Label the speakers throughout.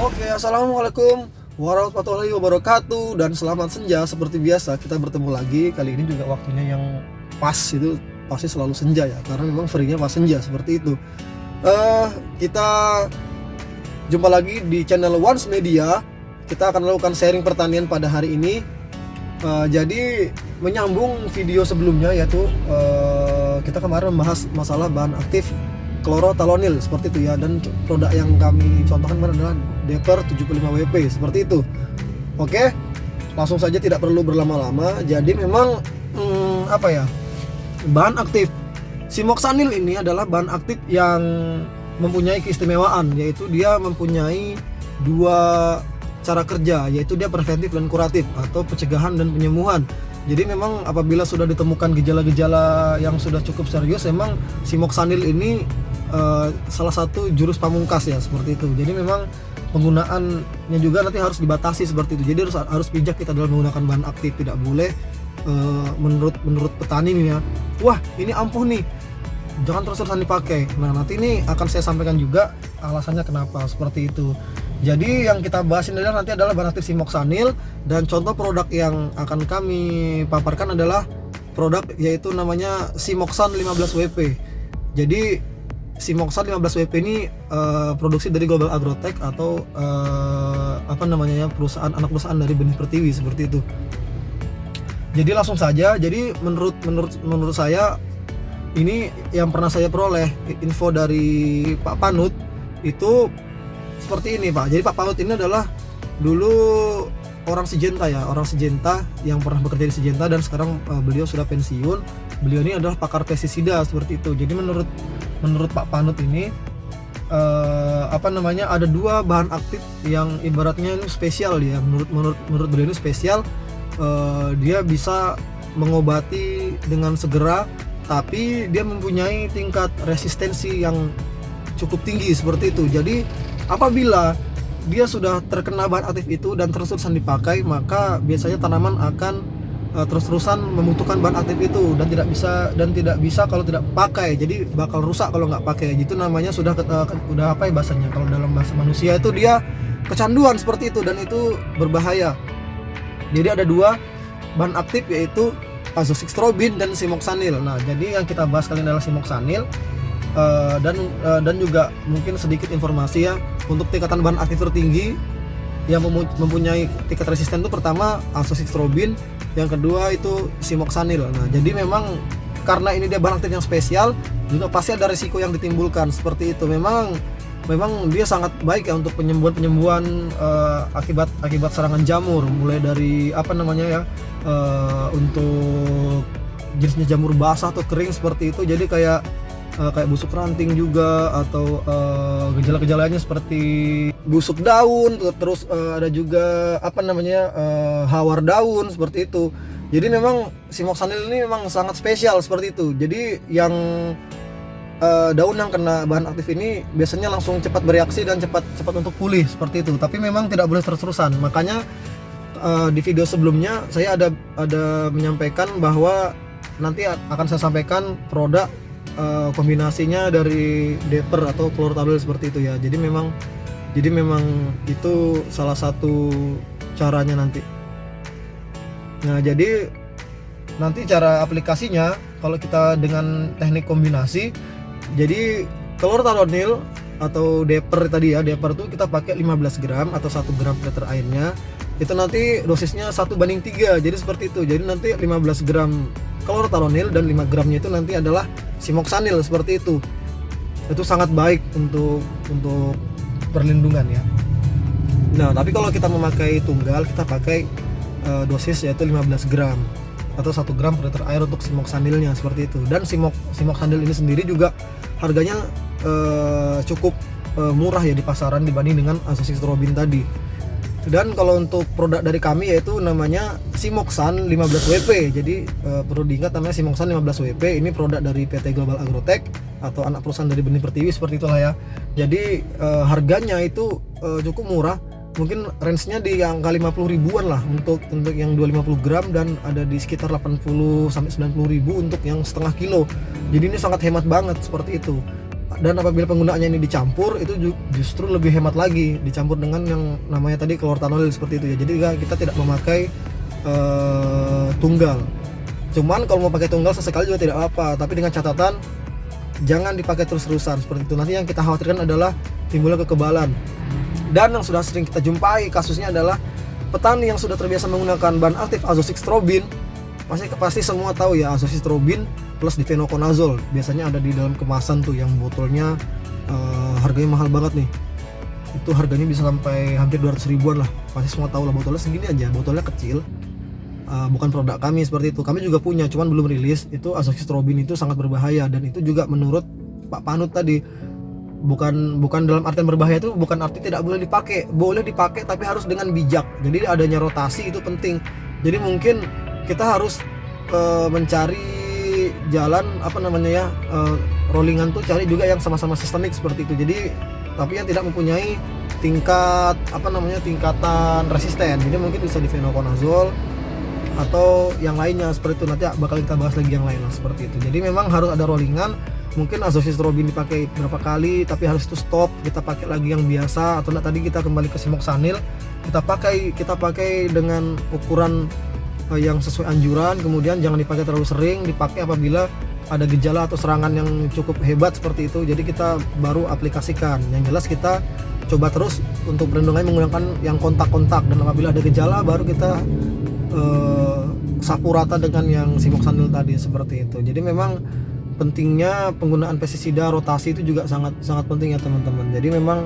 Speaker 1: Oke, assalamualaikum warahmatullahi wabarakatuh dan selamat senja. Seperti biasa kita bertemu lagi. Kali ini juga waktunya yang pas, itu pasti selalu senja ya, karena memang free-nya pas senja seperti itu. Kita jumpa lagi di channel Once Media. Kita akan melakukan sharing pertanian pada hari ini. Jadi menyambung video sebelumnya, yaitu kita kemarin membahas masalah bahan aktif klorotalonil seperti itu ya, dan produk yang kami contohkan kemarin adalah Deper 75WP seperti itu. Oke, langsung saja tidak perlu berlama-lama. Jadi memang bahan aktif Simoxanil ini adalah bahan aktif yang mempunyai keistimewaan, yaitu dia mempunyai dua cara kerja, yaitu dia preventif dan kuratif atau pencegahan dan penyembuhan. Jadi memang apabila sudah ditemukan gejala-gejala yang sudah cukup serius, memang Simoxanil ini salah satu jurus pamungkas ya, seperti itu. Jadi memang penggunaannya juga nanti harus dibatasi seperti itu. Jadi harus bijak kita dalam menggunakan bahan aktif, tidak boleh menurut petani nih ya, wah ini ampuh nih, jangan terus-terusan dipakai. Nah, nanti ini akan saya sampaikan juga alasannya kenapa seperti itu. Jadi yang kita bahas ini nanti adalah bahan aktif Simoxanil, dan contoh produk yang akan kami paparkan adalah produk yaitu namanya Simoxan 15WP. Jadi Simoxan 15WP ini produksi dari Global Agrotech atau anak perusahaan dari Benih Pertiwi seperti itu. Jadi langsung saja. Jadi menurut saya ini yang pernah saya peroleh info dari Pak Panut itu seperti ini, Pak. Jadi Pak Panut ini adalah dulu orang Syngenta ya, orang Syngenta yang pernah bekerja di Syngenta, dan sekarang beliau sudah pensiun. Beliau ini adalah pakar pestisida seperti itu. Jadi menurut Pak Panut ini ada dua bahan aktif yang ibaratnya ini spesial ya. Menurut beliau ini spesial. Dia bisa mengobati dengan segera, tapi dia mempunyai tingkat resistensi yang cukup tinggi seperti itu. Jadi apabila dia sudah terkena bahan aktif itu dan terus-terusan dipakai, maka biasanya tanaman akan terus-terusan membutuhkan bahan aktif itu dan tidak bisa kalau tidak pakai. Jadi bakal rusak kalau nggak pakai. Itu namanya sudah bahasanya, kalau dalam bahasa manusia itu dia kecanduan seperti itu, dan itu berbahaya. Jadi ada dua bahan aktif, yaitu azoxystrobin dan Simoxanil. Nah, jadi yang kita bahas kali ini adalah Simoxanil, dan juga mungkin sedikit informasi ya untuk tingkatan bahan aktif tertinggi yang mempunyai tingkat resisten itu pertama azoxystrobin, yang kedua itu Simoxanil. Nah, jadi memang karena ini dia bahan aktif yang spesial, juga pasti ada risiko yang ditimbulkan seperti itu. Memang dia sangat baik ya untuk penyembuhan akibat serangan jamur, mulai dari untuk jenisnya jamur basah atau kering seperti itu. Jadi kayak busuk ranting juga, atau gejala-gejalanya seperti busuk daun, terus ada juga hawar daun seperti itu. Jadi memang Simoxanil ini memang sangat spesial seperti itu. Jadi yang daun yang kena bahan aktif ini biasanya langsung cepat bereaksi dan cepat untuk pulih seperti itu. Tapi memang tidak boleh terus-terusan. Makanya di video sebelumnya saya ada menyampaikan bahwa nanti akan saya sampaikan produk kombinasinya dari Deper atau klorotalonil seperti itu ya. Jadi memang itu salah satu caranya nanti. Nah, jadi nanti cara aplikasinya kalau kita dengan teknik kombinasi, jadi klorotalonil atau Deper tadi ya, Deper itu kita pakai 15 gram atau 1 gram per liter airnya. Itu nanti dosisnya 1:3. Jadi seperti itu. Jadi nanti 15 gram klorotalonil dan 5 gramnya itu nanti adalah Simoxanil seperti itu. Itu sangat baik untuk perlindungan ya. Nah, tapi kalau kita memakai tunggal, kita pakai dosis yaitu 15 gram atau 1 gram per liter air untuk Simoxanilnya seperti itu. Dan Simoxanil ini sendiri juga harganya cukup murah ya di pasaran dibanding dengan azoxystrobin tadi. Dan kalau untuk produk dari kami yaitu namanya Simoxan 15WP. Jadi perlu diingat namanya Simoxan 15WP. Ini produk dari PT Global Agrotech atau anak perusahaan dari Benih Pertiwi seperti itulah ya. Jadi harganya itu cukup murah. Mungkin range-nya di angka 50 ribuan lah untuk yang 250 gram, dan ada di sekitar 80 sampai 90 ribu untuk yang setengah kilo. Jadi ini sangat hemat banget seperti itu. Dan apabila penggunaannya ini dicampur, itu justru lebih hemat lagi dicampur dengan yang namanya tadi klortanol seperti itu ya. Jadi kita tidak memakai tunggal. Cuman kalau mau pakai tunggal sesekali juga tidak apa, tapi dengan catatan jangan dipakai terus-terusan seperti itu. Nanti yang kita khawatirkan adalah timbulnya kekebalan. Dan yang sudah sering kita jumpai kasusnya adalah petani yang sudah terbiasa menggunakan bahan aktif azoxystrobin. Pasti semua tahu ya, azoxystrobin plus difenoconazole biasanya ada di dalam kemasan tuh yang botolnya harganya mahal banget nih. Itu harganya bisa sampai hampir 200 ribuan lah. Pasti semua tahu lah, botolnya segini aja, botolnya kecil. Bukan produk kami seperti itu, kami juga punya cuman belum rilis. Itu azoxystrobin itu sangat berbahaya, dan itu juga menurut Pak Panut tadi bukan dalam artian berbahaya itu bukan arti tidak boleh dipakai, boleh dipakai tapi harus dengan bijak. Jadi adanya rotasi itu penting. Jadi mungkin kita harus mencari jalan rollingan tuh cari juga yang sama-sama sistemik seperti itu. Jadi tapi yang tidak mempunyai tingkatan resisten. Jadi mungkin bisa difenoconazole atau yang lainnya seperti itu. Nanti bakal kita bahas lagi yang lain lah seperti itu. Jadi memang harus ada rollingan. Mungkin azoxystrobin dipakai berapa kali tapi harus itu stop, kita pakai lagi yang biasa. Atau tadi kita kembali ke simoxanil, kita pakai dengan ukuran yang sesuai anjuran. Kemudian jangan dipakai terlalu sering, dipakai apabila ada gejala atau serangan yang cukup hebat seperti itu. Jadi kita baru aplikasikan. Yang jelas kita coba terus untuk perlindungannya menggunakan yang kontak-kontak, dan apabila ada gejala baru kita sapu rata dengan yang simoxanil tadi seperti itu. Jadi memang pentingnya penggunaan pestisida rotasi itu juga sangat penting ya teman-teman. Jadi memang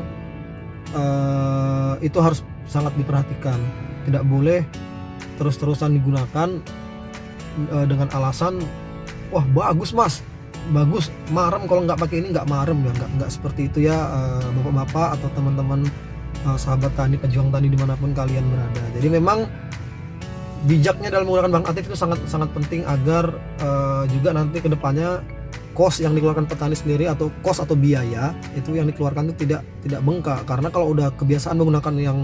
Speaker 1: itu harus sangat diperhatikan. Tidak boleh terus-terusan digunakan dengan alasan wah bagus mas, bagus marem, kalau nggak pakai ini nggak marem ya. Nggak seperti itu ya bapak-bapak atau teman-teman sahabat tani, pejuang tani dimanapun kalian berada. Jadi memang bijaknya dalam menggunakan bahan aktif itu sangat penting agar juga nanti kedepannya kos yang dikeluarkan petani sendiri atau kos atau biaya itu yang dikeluarkan itu tidak bengkak. Karena kalau udah kebiasaan menggunakan yang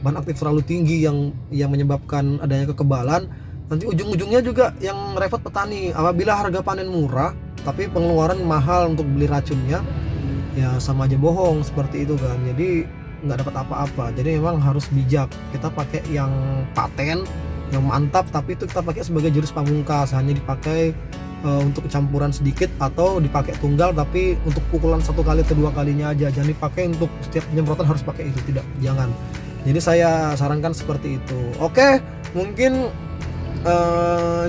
Speaker 1: bahan aktif terlalu tinggi yang menyebabkan adanya kekebalan, nanti ujung-ujungnya juga yang repot petani. Apabila harga panen murah tapi pengeluaran mahal untuk beli racunnya, ya sama aja bohong seperti itu kan. Jadi nggak dapat apa-apa. Jadi memang harus bijak. Kita pakai yang paten, yang mantap, tapi itu kita pakai sebagai jurus pamungkas, hanya dipakai untuk campuran sedikit atau dipakai tunggal tapi untuk pukulan satu kali atau dua kalinya aja. Jangan dipakai untuk setiap penyemprotan harus pakai itu, jangan. Jadi saya sarankan seperti itu. Oke, mungkin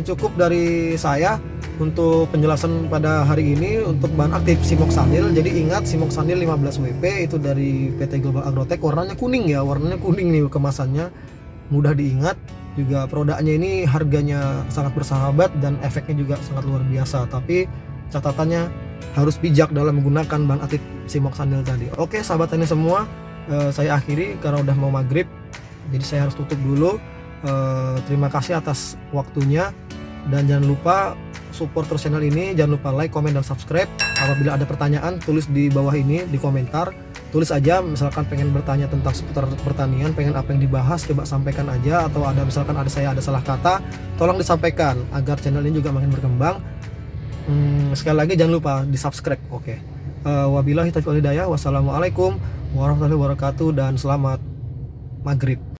Speaker 1: cukup dari saya untuk penjelasan pada hari ini untuk bahan aktif simoxanil. Jadi ingat, simoxanil 15 WP itu dari PT Global Agrotech, warnanya kuning ya, warnanya kuning nih kemasannya, mudah diingat. Juga produknya ini harganya sangat bersahabat dan efeknya juga sangat luar biasa. Tapi catatannya harus bijak dalam menggunakan bahan aktif simoxanil tadi. Oke sahabat tani semua, saya akhiri karena udah mau maghrib, jadi saya harus tutup dulu. Terima kasih atas waktunya, dan jangan lupa support terus channel ini. Jangan lupa like, comment, dan subscribe. Apabila ada pertanyaan, tulis di bawah ini di komentar. Tulis aja, misalkan pengen bertanya tentang seputar pertanian, pengen apa yang dibahas, coba sampaikan aja. Atau misalkan saya ada salah kata, tolong disampaikan agar channel ini juga makin berkembang. Sekali lagi jangan lupa di subscribe. Oke. Wabillahi taufiq wal hidayah. Wassalamualaikum warahmatullahi wabarakatuh, dan selamat maghrib.